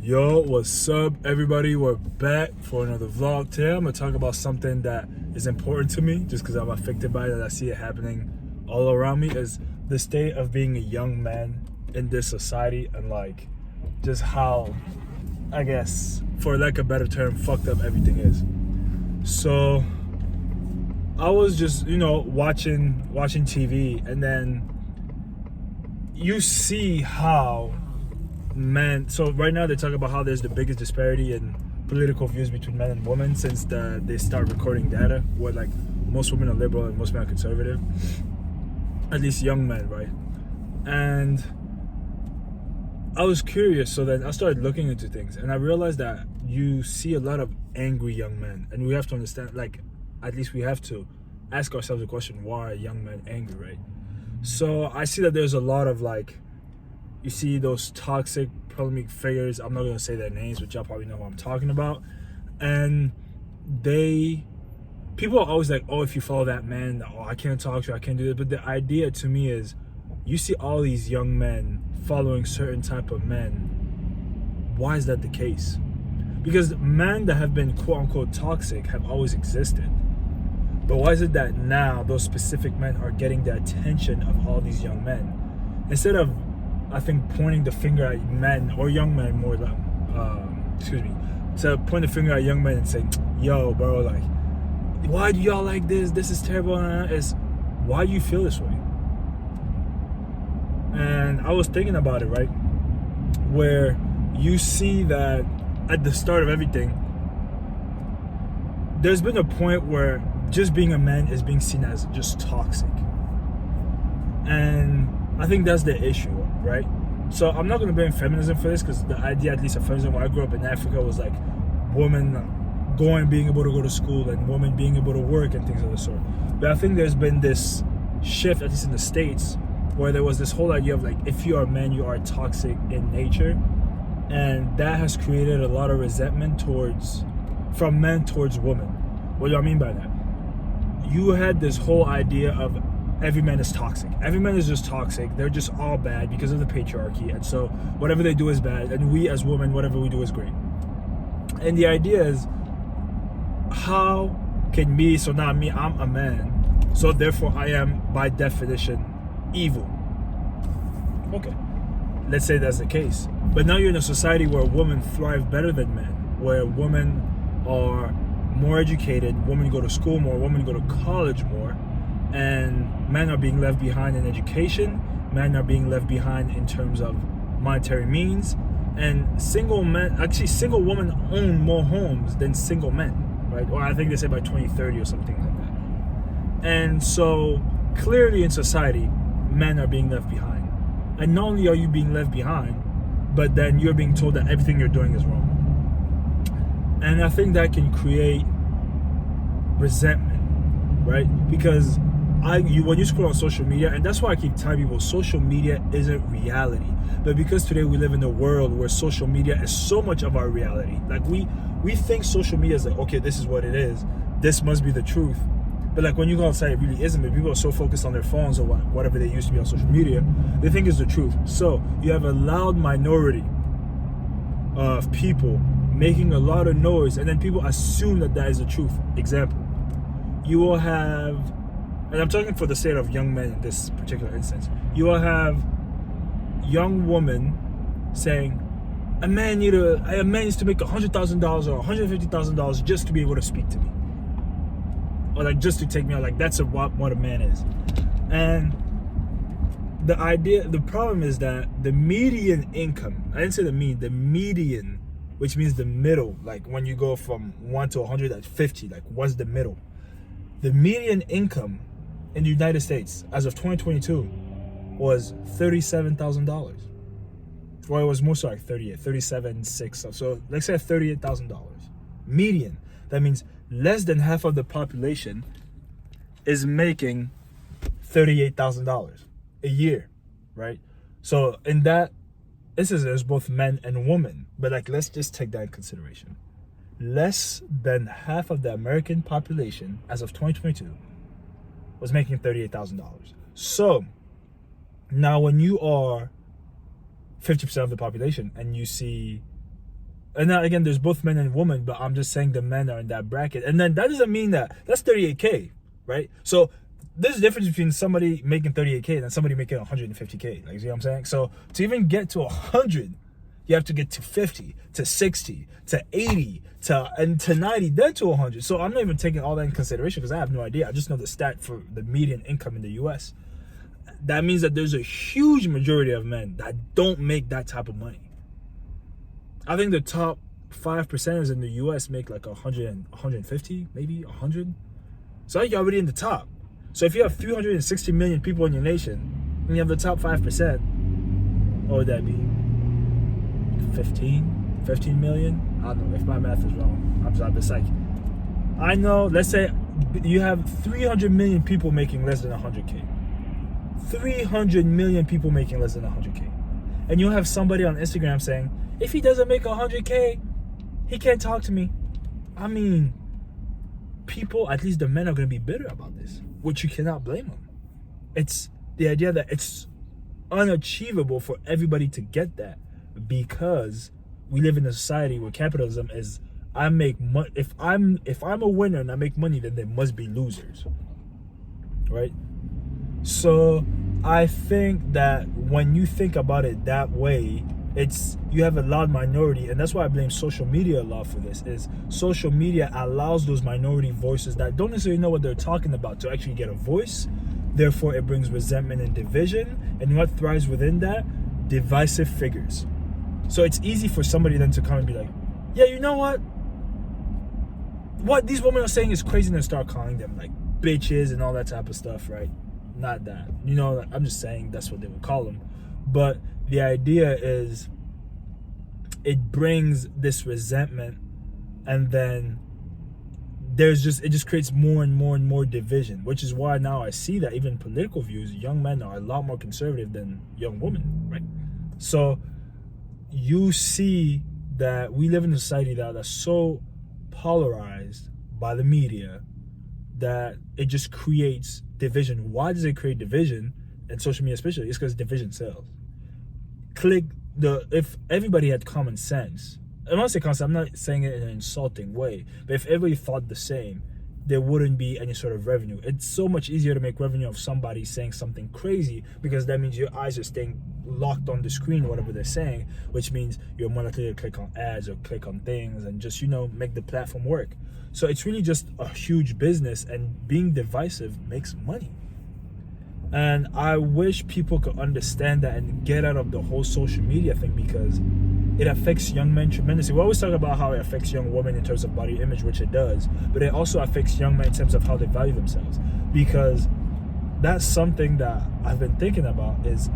Yo, what's up, everybody? We're back for another vlog. Today I'm gonna talk about something that is important to me just because I'm affected by it and I see it happening all around me, is the state of being a young man in this society, and like just how, I guess, for lack of a better term, fucked up everything is. So I was just, watching TV, and then you see how men, so right now they talk about how there's the biggest disparity in political views between men and women since they start recording data where like most women are liberal and most men are conservative, at least young men, right? And I was curious, so then I started looking into things and I realized that you see a lot of angry young men, and we have to understand, like, at least we have to ask ourselves the question, why are young men angry, right? So I see that there's a lot of, like, you see those toxic polemic figures. I'm not gonna say their names, but y'all probably know who I'm talking about. And people are always like, oh, if you follow that man, oh, I can't talk to you, I can't do this. But the idea to me is, you see all these young men following certain type of men. Why is that the case? Because men that have been quote unquote toxic have always existed. But why is it that now those specific men are getting the attention of all these young men? Instead of, I think, pointing the finger at men, or young men more, to point the finger at young men and say, yo, bro, like, why do y'all like this? This is terrible. Is why do you feel this way? And I was thinking about it, right? Where you see that at the start of everything, there's been a point where just being a man is being seen as just toxic. And I think that's the issue, right? So I'm not going to blame feminism for this, because the idea, at least of feminism, when I grew up in Africa, was like women being able to go to school and women being able to work and things of the sort. But I think there's been this shift, at least in the States, where there was this whole idea of like, if you are a man, you are toxic in nature. And that has created a lot of resentment from men towards women. What do I mean by that? You had this whole idea of every man is toxic. Every man is just toxic. They're just all bad because of the patriarchy. And so whatever they do is bad. And we as women, whatever we do is great. And the idea is, how can me, so now me, I'm a man, so therefore I am by definition evil. Okay, let's say that's the case. But now you're in a society where women thrive better than men, where women are more educated, women go to school more, women go to college more, and men are being left behind in education, men are being left behind in terms of monetary means, and single women own more homes than single men, right? Or I think they say by 2030 or something like that. And so clearly in society, men are being left behind. And not only are you being left behind, but then you're being told that everything you're doing is wrong. And I think that can create resentment, right? Because when you scroll on social media, and that's why I keep telling people, social media isn't reality. But because today we live in a world where social media is so much of our reality, like we think social media is like, okay, this is what it is, this must be the truth. But like when you go outside, it really isn't. But people are so focused on their phones or whatever they used to be on social media, they think is the truth. So you have a loud minority of people making a lot of noise, and then people assume that is the truth. Example, you will have, and I'm talking for the state of young men in this particular instance, you will have young women saying, a man needs to make $100,000 or $150,000 just to be able to speak to me, or like just to take me out. Like that's what a man is. And the problem is that the median income, I didn't say the mean, the median, which means the middle, like when you go from 1 to 100 at 50, like what's the middle? The median income in the United States as of 2022 was $37,000. Well, it was more so like 37.6. So let's say $38,000 median. That means less than half of the population is making $38,000 a year, right? So in that instance, there's both men and women. But like, let's just take that in consideration. Less than half of the American population as of 2022 was making $38,000. So now when you are 50% of the population and you see And now again, there's both men and women, but I'm just saying the men are in that bracket. And then that doesn't mean that's 38K, right? So there's a difference between somebody making 38K and somebody making 150K. Like, you see what I'm saying? So to even get to 100, you have to get to 50, to 60, to 80, to 90, then to 100. So I'm not even taking all that in consideration because I have no idea. I just know the stat for the median income in the US. That means that there's a huge majority of men that don't make that type of money. I think the top 5% in the US make like 100, 150, maybe 100. So you're already in the top. So if you have 360 million people in your nation, and you have the top 5%, what would that be? 15 million? I don't know if my math is wrong. I'm just like, I know, let's say you have 300 million people making less than 100K. 300 million people making less than 100K. And you'll have somebody on Instagram saying, if he doesn't make 100K, he can't talk to me. I mean, people, at least the men, are going to be bitter about this, which you cannot blame them. It's the idea that it's unachievable for everybody to get that because we live in a society where capitalism is, I make money. If I'm a winner and I make money, then there must be losers, right? So I think that when you think about it that way, you have a loud minority, and that's why I blame social media a lot for this. Is social media allows those minority voices that don't necessarily know what they're talking about to actually get a voice. Therefore, it brings resentment and division. And what thrives within that? Divisive figures. So it's easy for somebody then to come and be like, yeah, you know what these women are saying is crazy, and then start calling them like bitches and all that type of stuff, right? Not that, I'm just saying that's what they would call them. But the idea is it brings this resentment, and then it just creates more and more and more division, which is why now I see that even political views, young men are a lot more conservative than young women, right? So you see that we live in a society that's so polarized by the media that it just creates division. Why does it create division? And social media especially, it's because division sells. If everybody had common sense, and when I say common sense, I'm not saying it in an insulting way, but if everybody thought the same, there wouldn't be any sort of revenue. It's so much easier to make revenue of somebody saying something crazy, because that means your eyes are staying locked on the screen or whatever they're saying, which means you're more likely to click on ads or click on things and just, make the platform work. So it's really just a huge business, and being divisive makes money. And I wish people could understand that and get out of the whole social media thing, because it affects young men tremendously. We always talk about how it affects young women in terms of body image, which it does, but it also affects young men in terms of how they value themselves, because that's something that I've been thinking about. Is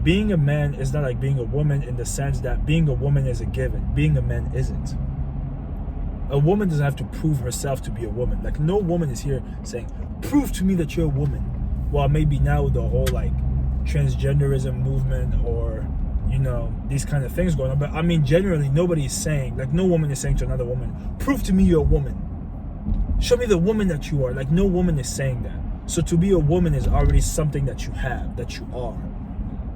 being a man is not like being a woman, in the sense that being a woman is a given, being a man isn't. A woman doesn't have to prove herself to be a woman. Like, no woman is here saying, prove to me that you're a woman. Well, maybe now with the whole like transgenderism movement, or these kind of things going on, but I mean, generally nobody is saying, like, no woman is saying to another woman, prove to me you're a woman, show me the woman that you are. Like, no woman is saying that. So to be a woman is already something that you have, that you are.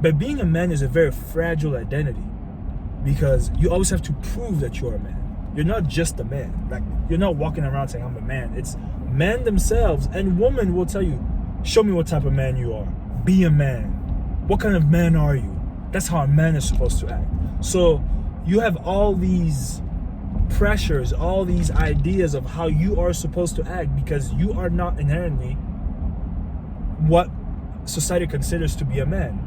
But being a man is a very fragile identity, because you always have to prove that you're a man. You're not just a man. Like, you're not walking around saying I'm a man. It's men themselves, and women will tell you, show me what type of man you are. Be a man. What kind of man are you? That's how a man is supposed to act. So you have all these pressures, all these ideas of how you are supposed to act, because you are not inherently what society considers to be a man.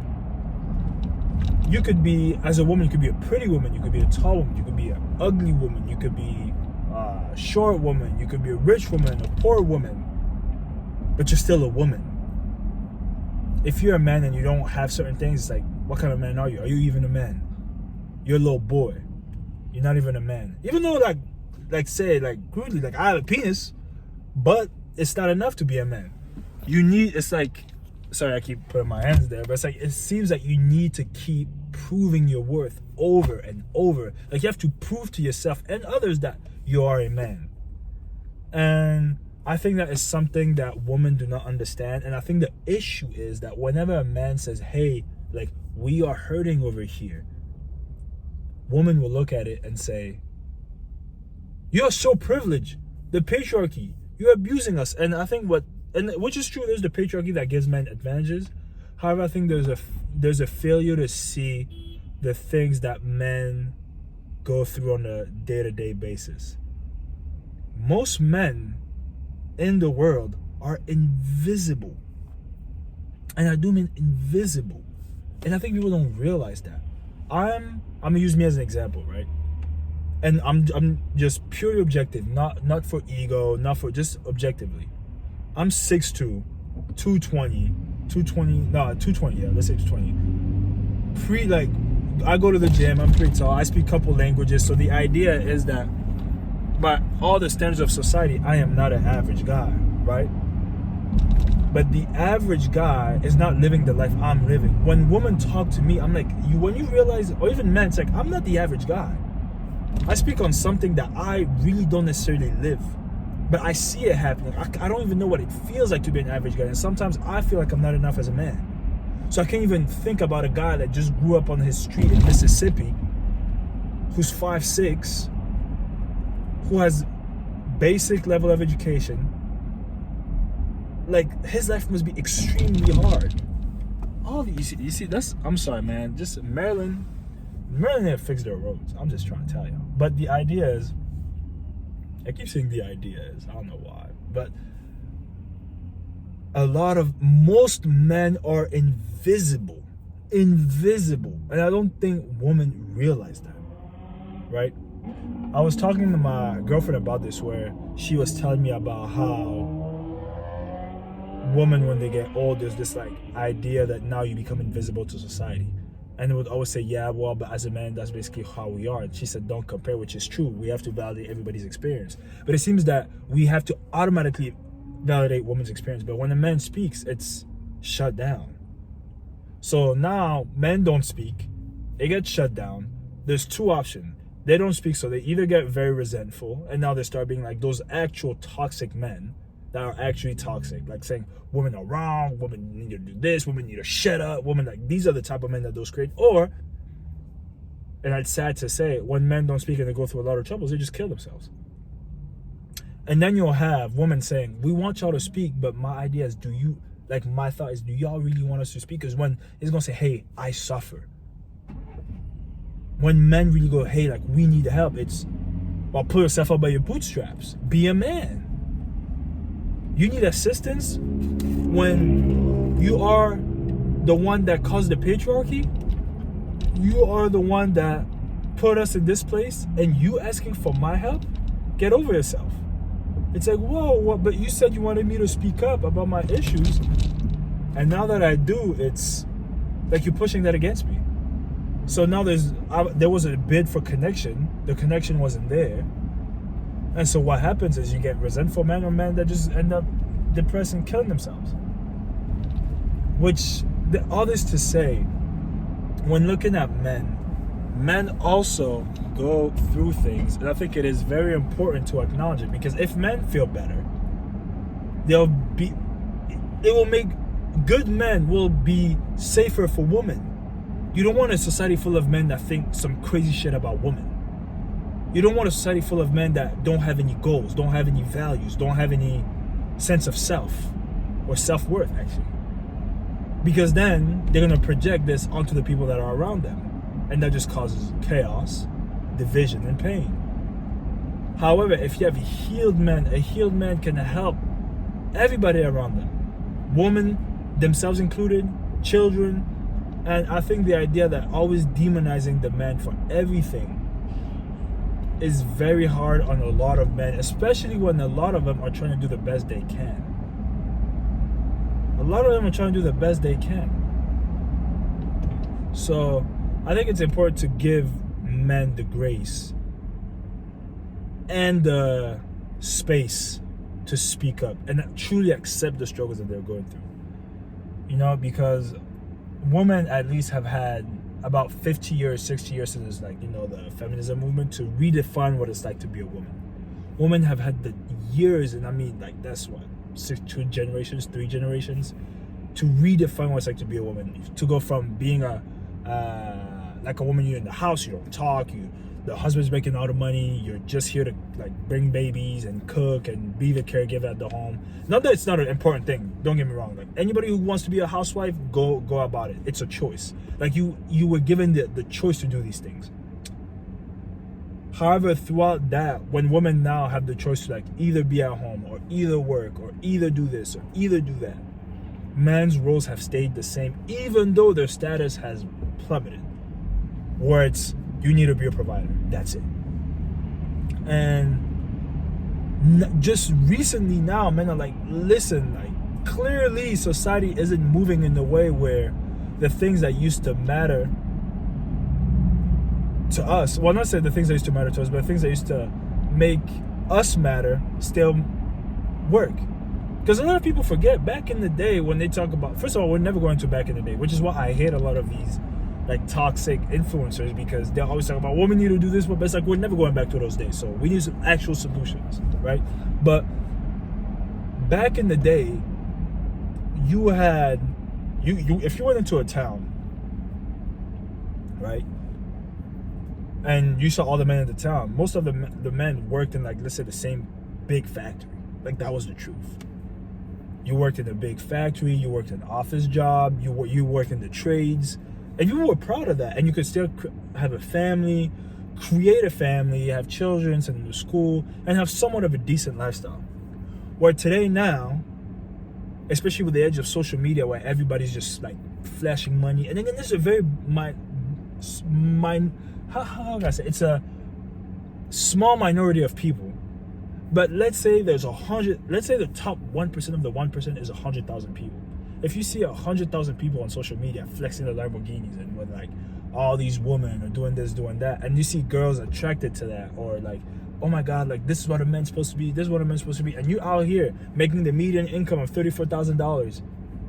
You could be, as a woman, you could be a pretty woman, you could be a tall woman, you could be an ugly woman, you could be a short woman, you could be a rich woman, a poor woman, but you're still a woman. If you're a man and you don't have certain things, it's like, what kind of man are you? Are you even a man? You're a little boy. You're not even a man. Even though, crudely, like, I have a penis, but it's not enough to be a man. It's like, sorry, I keep putting my hands there, but it's like, it seems like you need to keep proving your worth over and over. Like, you have to prove to yourself and others that you are a man. And I think that is something that women do not understand. And I think the issue is that whenever a man says, hey, like, we are hurting over here, women will look at it and say, You're so privileged. The patriarchy, you're abusing us. And I think which is true, there's the patriarchy that gives men advantages. However, I think there's a failure to see the things that men go through on a day-to-day basis. Most men in the world are invisible. And I do mean invisible. And I think people don't realize that. I'm gonna use me as an example, right? And I'm just purely objective, not for ego, not for just objectively. I'm 6'2", 220, yeah, let's say 220. I go to the gym, I'm pretty tall, I speak a couple languages, so the idea is that by all the standards of society, I am not an average guy, right? But the average guy is not living the life I'm living. When women talk to me, I'm like, when you realize, or even men, it's like, I'm not the average guy. I speak on something that I really don't necessarily live, but I see it happening. I don't even know what it feels like to be an average guy, and sometimes I feel like I'm not enough as a man. So I can't even think about a guy that just grew up on his street in Mississippi, who's 5'6", who has basic level of education. Like, his life must be extremely hard. You see, I'm sorry, man. Just Maryland didn't fix their roads. I'm just trying to tell you. But the idea is, I keep saying the idea is, I don't know why, but most men are invisible. And I don't think women realize that, right? I was talking to my girlfriend about this, where she was telling me about how women, when they get old, there's this like idea that now you become invisible to society. And they would always say, yeah, well, but as a man, that's basically how we are. And she said, don't compare, which is true. We have to validate everybody's experience. But it seems that we have to automatically validate women's experience. But when a man speaks, it's shut down. So now men don't speak. They get shut down. There's two options. They don't speak, so they either get very resentful, and now they start being like those actual toxic men that are actually toxic, like saying women are wrong, women need to do this, women need to shut up, women, like, these are the type of men that those create. Or, and it's sad to say, when men don't speak and they go through a lot of troubles, they just kill themselves. And then you'll have women saying, we want y'all to speak, but my idea is, my thought is, do y'all really want us to speak? Because when it's gonna say, hey, I suffer. When men really go, hey, like, we need help, it's, well, pull yourself up by your bootstraps. Be a man. You need assistance when you are the one that caused the patriarchy. You are the one that put us in this place, and you asking for my help? Get over yourself. It's like, whoa, but you said you wanted me to speak up about my issues, and now that I do, it's like you're pushing that against me. So now there was a bid for connection. The connection wasn't there. And so what happens is you get resentful men, or men that just end up depressed and killing themselves. Which, all this to say, when looking at men also go through things. And I think it is very important to acknowledge it, because if men feel better, good men will be safer for women. You don't want a society full of men that think some crazy shit about women. You don't want a society full of men that don't have any goals, don't have any values, don't have any sense of self or self-worth, actually. Because then they're going to project this onto the people that are around them. And that just causes chaos, division, and pain. However, if you have a healed man can help everybody around them. Women, themselves included, children. And I think the idea that always demonizing the man for everything is very hard on a lot of men, especially when a lot of them are trying to do the best they can. A lot of them are trying to do the best they can. So I think it's important to give men the grace and the space to speak up and truly accept the struggles that they're going through. Because women at least have had about 50 years, 60 years since, the feminism movement to redefine what it's like to be a woman. Women have had the years, and I mean, that's what, 3 generations, to redefine what it's like to be a woman. To go from being a woman, you're in the house, you don't talk, the husband's making all the money, you're just here to like bring babies and cook and be the caregiver at the home. Not that it's not an important thing, don't get me wrong. Like anybody who wants to be a housewife, go about it. It's a choice. Like you were given the choice to do these things. However, throughout that, when women now have the choice to like either be at home or either work or either do this or either do that, men's roles have stayed the same, even though their status has plummeted. Where it's, you need to be a provider. That's it. And just recently now, men are like, listen, like clearly society isn't moving in the way where the things that used to matter to us, well, not say the things that used to matter to us, but the things that used to make us matter still work. Because a lot of people forget back in the day when they talk about, first of all, we're never going to back in the day, which is why I hate a lot of these like toxic influencers, because they're always talking about women need to do this, but it's like we're never going back to those days. So we need some actual solutions, right? But back in the day, you had you if you went into a town, right, and you saw all the men in the town, most of the men worked in like, let's say, the same big factory. Like that was the truth. You worked in a big factory, you worked in an office job, you worked in the trades, and you were proud of that. And you could still have a family, create a family, have children, send them to school, and have somewhat of a decent lifestyle. Where today now, especially with the edge of social media, where everybody's just like flashing money, and then there's a very how can I say, it's a small minority of people. But let's say there's 100, let's say the top 1% of the 1% is 100,000 people. If you see 100,000 people on social media flexing their Lamborghinis and with like all these women are doing this, doing that, and you see girls attracted to that, or like, oh my God, like this is what a man's supposed to be, this is what a man's supposed to be, and you out here making the median income of $34,000,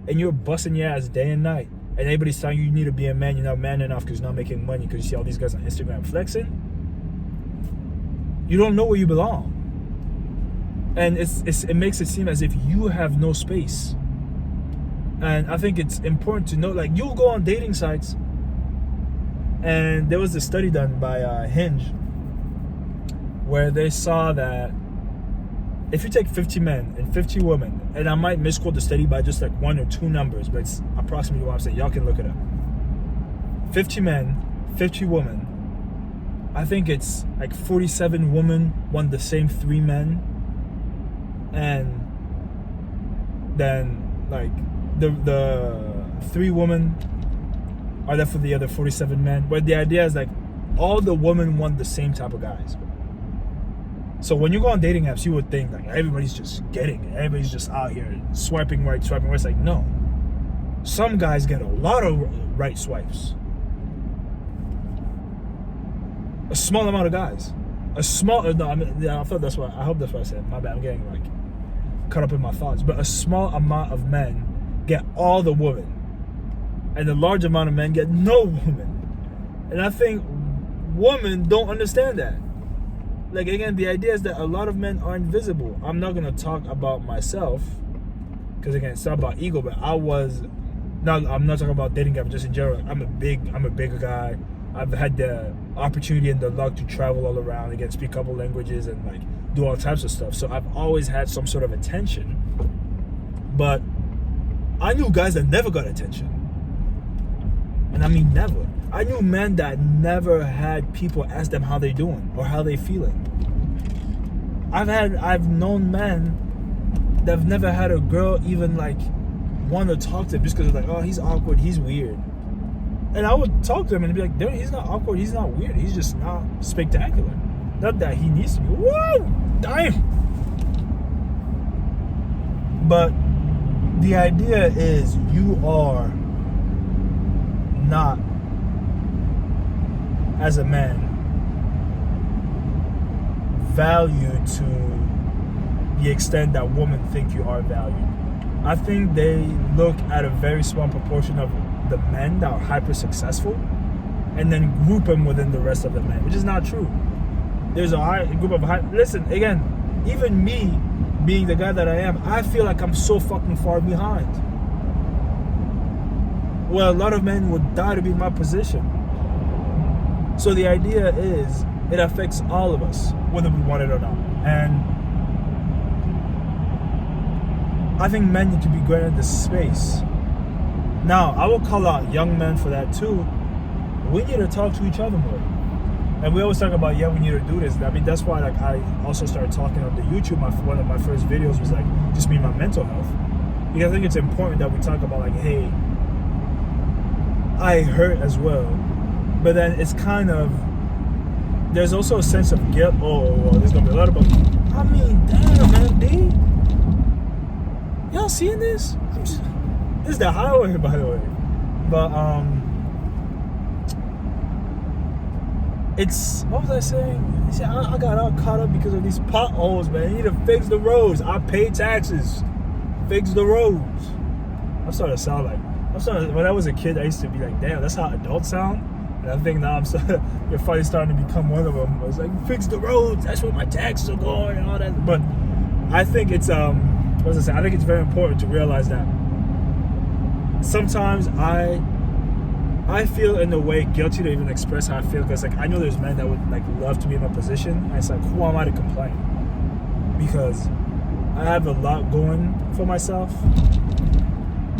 and you're busting your ass day and night, and everybody's telling you need to be a man, you're not man enough because you're not making money, because you see all these guys on Instagram flexing, you don't know where you belong. And it makes it seem as if you have no space. And I think it's important to know, like, you'll go on dating sites, and there was a study done by Hinge where they saw that if you take 50 men and 50 women, and I might misquote the study by just like 1 or 2 numbers, but it's approximately what I'm saying, y'all can look it up. 50 men, 50 women, I think it's like 47 women want the same 3 men, and then like the 3 women are there for the other 47 men. But the idea is like all the women want the same type of guys. So when you go on dating apps, you would think like everybody's just getting it, everybody's just out here swiping right, swiping right. It's like, no, some guys get a lot of right swipes. A small amount of guys. A small, no, I mean, I thought that's what, I hope that's what I said. My bad, I'm getting like caught up in my thoughts. But a small amount of men get all the women, and a large amount of men get no woman. And I think women don't understand that. Like, again, the idea is that a lot of men are invisible. I'm not gonna talk about myself, because again, it's not about ego, but I'm not talking about dating apps, just in general. I'm a bigger guy. I've had the opportunity and the luck to travel all around, again, speak a couple languages and like do all types of stuff. So I've always had some sort of attention. But I knew guys that never got attention. And I mean never. I knew men that never had people ask them how they doing or how they feeling. I've known men that have never had a girl even like want to talk to them just because they're like, oh, he's awkward, he's weird. And I would talk to him and be like, dude, he's not awkward, he's not weird, he's just not spectacular. Not that he needs to be. Whoa! Damn! But the idea is you are not, as a man, valued to the extent that women think you are valued. I think they look at a very small proportion of the men that are hyper successful and then group them within the rest of the men, which is not true. There's a group of listen, again, even me being the guy that I am, I feel like I'm so fucking far behind. Well, a lot of men would die to be in my position. So the idea is it affects all of us, whether we want it or not. And I think men need to be granted the space. Now, I will call out young men for that too. We need to talk to each other more. And we always talk about, yeah, we need to do this. I mean, that's why like I also started talking on the YouTube. One of my first videos was like just me and my mental health. Because I think it's important that we talk about like, hey, I hurt as well. But then it's kind of, there's also a sense of guilt. Oh, there's gonna be a lot about, I mean, damn, man, D. Y'all seeing this? This is the highway, by the way. But it's, what was I saying? See, I got all caught up because of these potholes, man. You need to fix the roads. I pay taxes. Fix the roads. I'm starting to sound like, when I was a kid, I used to be like, damn, that's how adults sound. And I think now you're finally starting to become one of them. I was like, fix the roads. That's where my taxes are going and all that. But I think it's, what was I saying? I think it's very important to realize that sometimes I feel in a way guilty to even express how I feel, because like I know there's men that would like love to be in my position, and it's like, who am I to complain? Because I have a lot going for myself,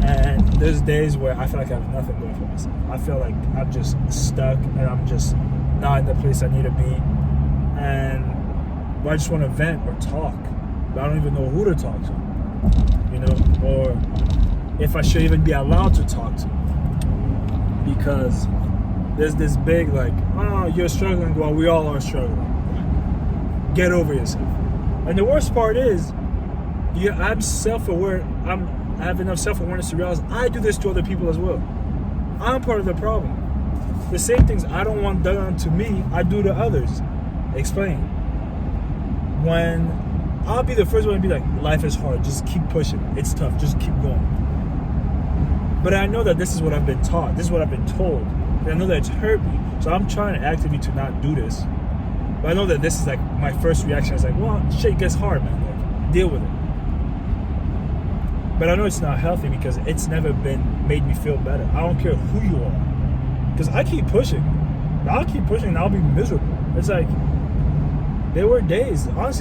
and there's days where I feel like I have nothing going for myself. I feel like I'm just stuck and I'm just not in the place I need to be, and I just want to vent or talk, but I don't even know who to talk to, you know, or if I should even be allowed to talk to. Because there's this big like, oh, you're struggling. Well, we all are struggling. Get over yourself. And the worst part is, I'm self-aware. I have enough self-awareness to realize I do this to other people as well. I'm part of the problem. The same things I don't want done to me, I do to others. Explain. When I'll be the first one to be like, life is hard. Just keep pushing. It's tough. Just keep going. But I know that this is what I've been taught. This is what I've been told. And I know that it's hurt me. So I'm trying to actively to not do this. But I know that this is like my first reaction. Is like, well, shit gets hard, man. Like, deal with it. But I know it's not healthy because it's never made me feel better. I don't care who you are. Because I keep pushing. I'll keep pushing and I'll be miserable. It's like, there were days where I was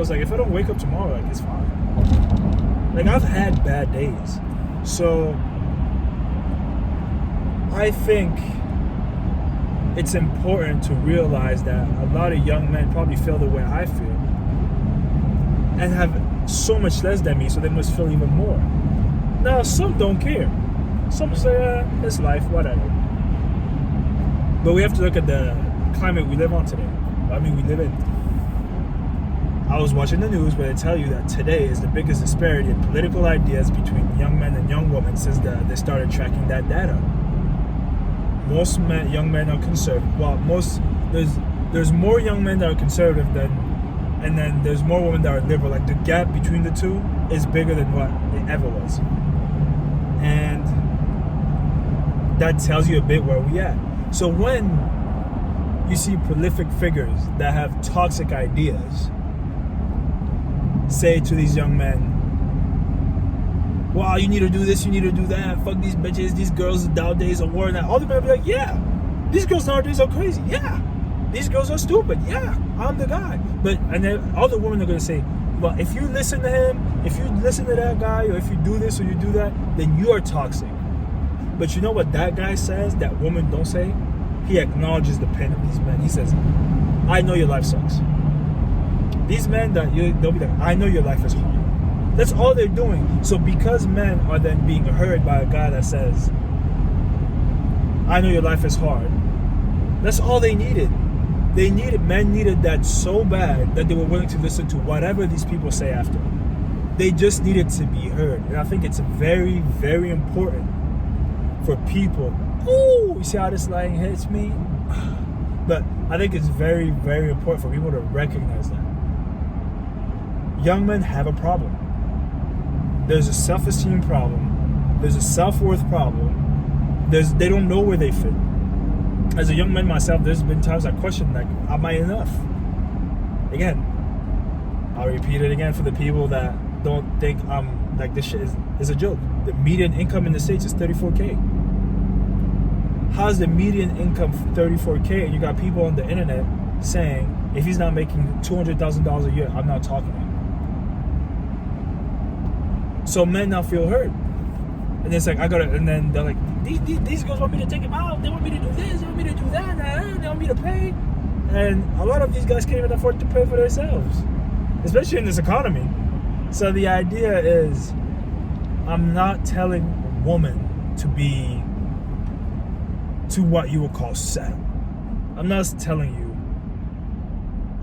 like, if I don't wake up tomorrow, like, it's fine. Like, I've had bad days. So I think it's important to realize that a lot of young men probably feel the way I feel and have so much less than me, so they must feel even more. Now, some don't care. Some say, it's life, whatever. But we have to look at the climate we live on today. I mean, we live in. I was watching the news where they tell you that today is the biggest disparity in political ideas between young men and young women since they started tracking that data. Most young men are conservative. Well, there's more young men that are conservative and then there's more women that are liberal. Like, the gap between the two is bigger than what it ever was. And that tells you a bit where we at. So when you see prolific figures that have toxic ideas say to these young men, wow, you need to do this, you need to do that, fuck these bitches, these girls nowadays are war, and all the men be like, yeah, these girls nowadays are crazy, yeah, these girls are stupid, yeah, I'm the guy. And then all the women are going to say, well, if you listen to him, if you listen to that guy, or if you do this or you do that, then you are toxic. But you know what that guy says that women don't say? He acknowledges the pain of these men. He says, I know your life sucks. These men, they'll be like, I know your life is hard. That's all they're doing. So because men are then being heard by a guy that says, I know your life is hard, that's all they needed. Men needed that so bad that they were willing to listen to whatever these people say after. They just needed to be heard. And I think it's very, very important for people. Ooh, you see how this line hits me? But I think it's very, very important for people to recognize that. Young men have a problem. There's a self-esteem problem. There's a self-worth problem. They don't know where they fit. As a young man myself, there's been times I questioned, like, am I enough? Again, I'll repeat it again for the people that don't think like this shit is a joke. The median income in the States is $34K. how's the median income 34K, and you got people on the internet saying if he's not making $200,000 a year, I'm not talking to him. So men now feel hurt, and it's like and then they're like, these girls want me to take him out, they want me to do this, they want me to do that, they want me to pay, and a lot of these guys can't even afford to pay for themselves, especially in this economy. So the idea is, I'm not telling a woman to be to what you would call settle. I'm not telling you,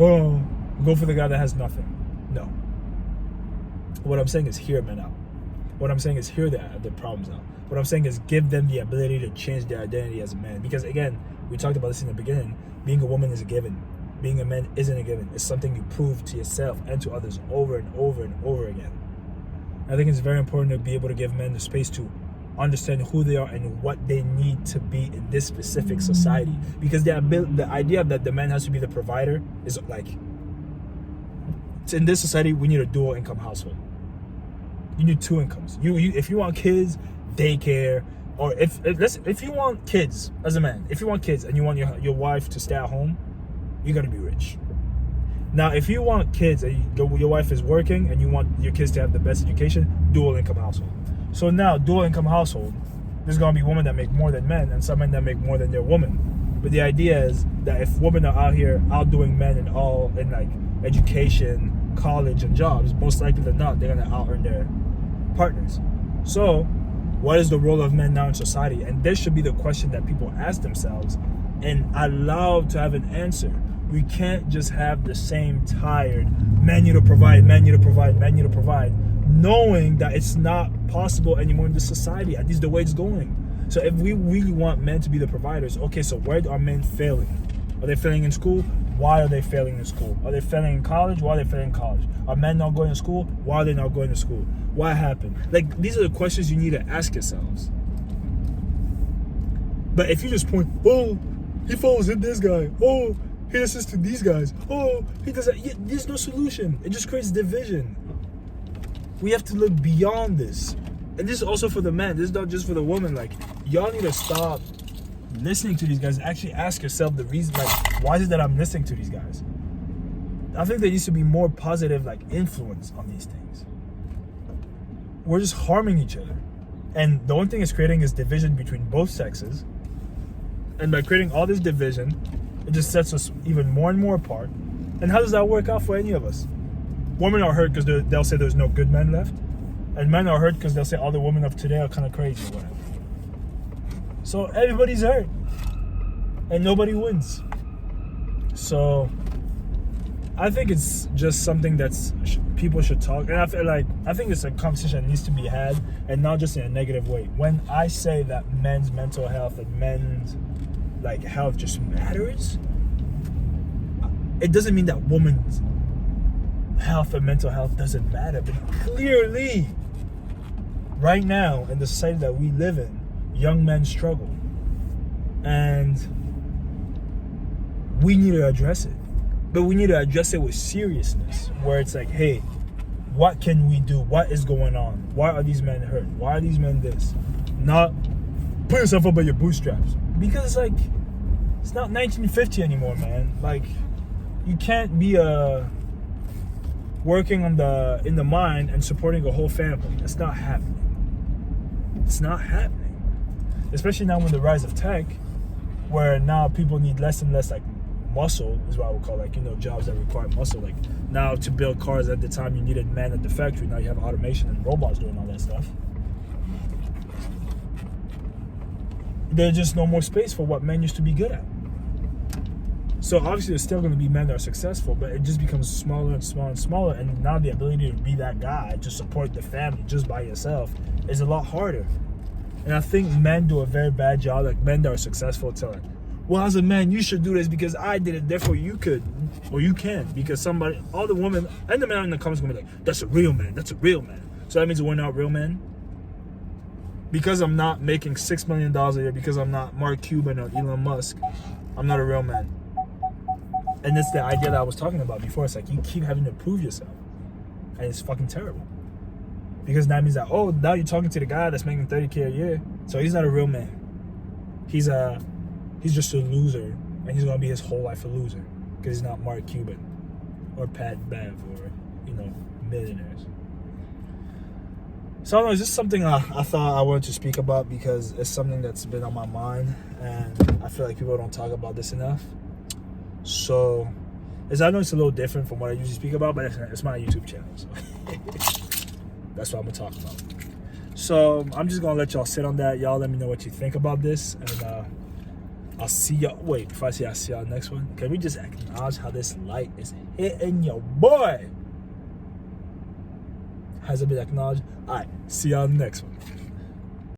oh, go for the guy that has nothing. No. What I'm saying is hear men out. What I'm saying is hear the problems out. What I'm saying is give them the ability to change their identity as a man. Because again, we talked about this in the beginning, being a woman is a given. Being a man isn't a given. It's something you prove to yourself and to others over and over and over again. I think it's very important to be able to give men the space to understand who they are and what they need to be in this specific society. Because the idea that the man has to be the provider is like, in this society, we need a dual income household. You need two incomes. You if you want kids, daycare, or if you want kids as a man, if you want kids and you want your wife to stay at home, you gotta be rich. Now, if you want kids and your wife is working and you want your kids to have the best education, dual income household. So now, dual income household, there's gonna be women that make more than men and some men that make more than their women. But the idea is that if women are out here outdoing men in like education, college, and jobs, most likely than not, they're gonna out-earn their partners. So, what is the role of men now in society? And this should be the question that people ask themselves and allow to have an answer. We can't just have the same tired, men need to provide, men need to provide, men need to provide, knowing that it's not possible anymore in this society, at least the way it's going. So if we really want men to be the providers, okay, so where are men failing? Are they failing in school? Why are they failing in school? Are they failing in college? Why are they failing in college? Are men not going to school? Why are they not going to school? What happened? Like, these are the questions you need to ask yourselves. But if you just point, oh, he falls in this guy. Oh, he listens to these guys. Oh, he does that. Yeah, there's no solution. It just creates division. We have to look beyond this. And this is also for the men. This is not just for the woman. Like, y'all need to stop listening to these guys. Actually ask yourself the reason, like, why is it that I'm listening to these guys? I think there needs to be more positive, like, influence on these things. We're just harming each other. And the only thing it's creating is division between both sexes. And by creating all this division, it just sets us even more and more apart. And how does that work out for any of us? Women are hurt because they'll say there's no good men left. And men are hurt because they'll say all the women of today are kind of crazy or whatever. So everybody's hurt. And nobody wins. So I think it's just something that's people should talk. And I think it's a conversation that needs to be had, and not just in a negative way. When I say that men's mental health and men's like health just matters, it doesn't mean that women's health and mental health doesn't matter. But clearly, right now in the society that we live in, young men struggle, and we need to address it. But we need to address it with seriousness, where it's like, hey, what can we do? What is going on? Why are these men hurt? Why are these men this? Not put yourself up by your bootstraps. Because it's like, it's not 1950 anymore, man. Like, you can't be working in the mine and supporting a whole family. That's not happening. It's not happening. Especially now with the rise of tech, where now people need less and less, like, muscle is what I would call, like, jobs that require muscle. Like, now to build cars, at the time you needed men at the factory. Now you have automation and robots doing all that stuff. There's just no more space for what men used to be good at. So obviously there's still going to be men that are successful, but it just becomes smaller and smaller and smaller. And now the ability to be that guy, to support the family just by yourself, is a lot harder. And I think men do a very bad job. Like, men that are successful tell, like, well, as a man, you should do this because I did it, therefore you could, or you can, because all the women and the men in the comments are going to be like, that's a real man, that's a real man. So that means we're not real men? Because I'm not making $6 million a year, because I'm not Mark Cuban or Elon Musk, I'm not a real man. And it's the idea that I was talking about before. It's like, you keep having to prove yourself. And it's fucking terrible. Because that means that, oh, now you're talking to the guy that's making $30K a year, so he's not a real man. he's just a loser, and he's gonna be his whole life a loser because he's not Mark Cuban or Pat Bev or, you know, millionaires. So anyways, this is something I thought I wanted to speak about because it's something that's been on my mind, and I feel like people don't talk about this enough. So, I know it's a little different from what I usually speak about, but it's my YouTube channel, so that's what I'm gonna talk about. So I'm just gonna let y'all sit on that. Y'all let me know what you think about this, and I'll see y'all. Wait, before I say I'll see y'all next one, can we just acknowledge how this light is hitting your boy? Has it been acknowledged? All right, see y'all next one.